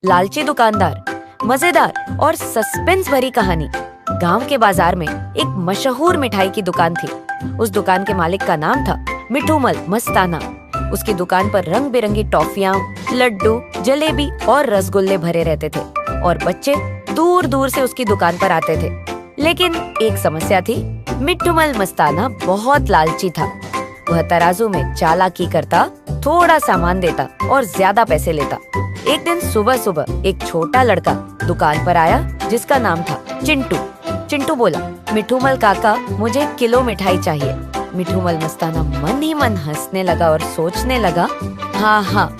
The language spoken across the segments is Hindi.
लालची दुकानदार, मजेदार और सस्पेंस भरी कहानी। गांव के बाजार में एक मशहूर मिठाई की दुकान थी। उस दुकान के मालिक का नाम था मिठूमल मस्ताना। उसकी दुकान पर रंग बिरंगी टॉफियां, लड्डू, जलेबी और रसगुल्ले भरे रहते थे और बच्चे दूर दूर से उसकी दुकान पर आते थे। लेकिन एक समस्या थी, मिठूमल मस्ताना बहुत लालची था। वह तराजू में चालाकी करता, थोड़ा सामान देता और ज्यादा पैसे लेता। एक दिन सुबह सुबह एक छोटा लड़का दुकान पर आया जिसका नाम था चिंटू। चिंटू बोला, मिठूमल काका, मुझे किलो मिठाई चाहिए। मिठूमल मस्ताना मन ही मन हंसने लगा और सोचने लगा, हाँ,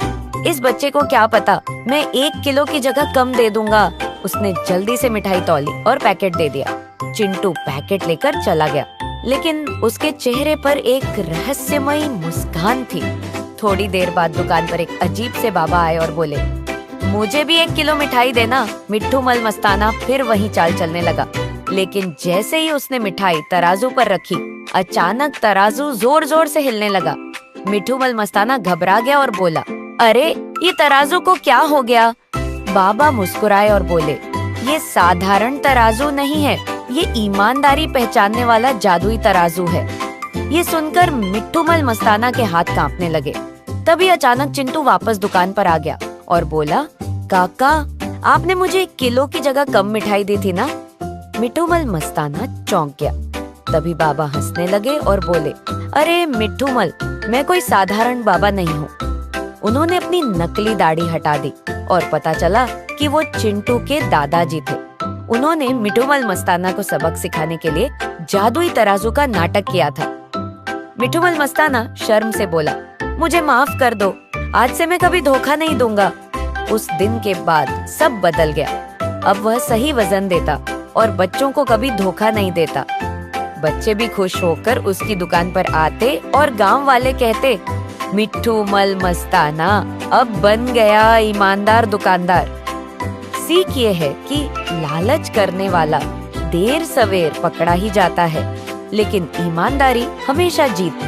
इस बच्चे को क्या पता, मैं 1 किलो की जगह कम दे दूंगा। उसने जल्दी से मिठाई तौली और पैकेट दे दिया। चिंटू पैकेट लेकर चला गया, लेकिन उसके चेहरे पर एक रहस्यमयी मुस्कान थी। थोड़ी देर बाद दुकान पर एक अजीब से बाबा आए और बोले, मुझे भी 1 किलो मिठाई देना। मिठूमल मस्ताना फिर वहीं चाल चलने लगा, लेकिन जैसे ही उसने मिठाई तराजू पर रखी, अचानक तराजू जोर जोर से हिलने लगा। मिठूमल मस्ताना घबरा गया और बोला, अरे ये तराजू को क्या हो गया? बाबा मुस्कुराए और बोले, ये साधारण तराजू नहीं है, ये ईमानदारी पहचानने वाला जादुई तराजू है। ये सुनकर मिठूमल मस्ताना के हाथ कांपने लगे। तभी अचानक चिंटू वापस दुकान पर आ गया और बोला, काका, आपने मुझे 1 किलो की जगह कम मिठाई दी थी ना? मिठूमल मस्ताना चौंक गया। तभी बाबा हंसने लगे और बोले, अरे मिठूमल, मैं कोई साधारण बाबा नहीं हूँ। उन्होंने अपनी नकली दाढ़ी हटा दी और पता चला कि वो चिंटू के दादाजी थे। उन्होंने मिठूमल मस्ताना को सबक सिखाने के लिए जादुई तराजू का नाटक किया था। मिठूमल मस्ताना शर्म से बोला, मुझे माफ कर दो, आज से मैं कभी धोखा नहीं दूंगा। उस दिन के बाद सब बदल गया। अब वह सही वजन देता और बच्चों को कभी धोखा नहीं देता। बच्चे भी खुश होकर उसकी दुकान पर आते और गांव वाले कहते, मिठूमल मस्ताना अब बन गया ईमानदार दुकानदार। सीख ये है कि लालच करने वाला देर सवेर पकड़ा ही जाता है, लेकिन ईमानदारी हमेशा जीतती है।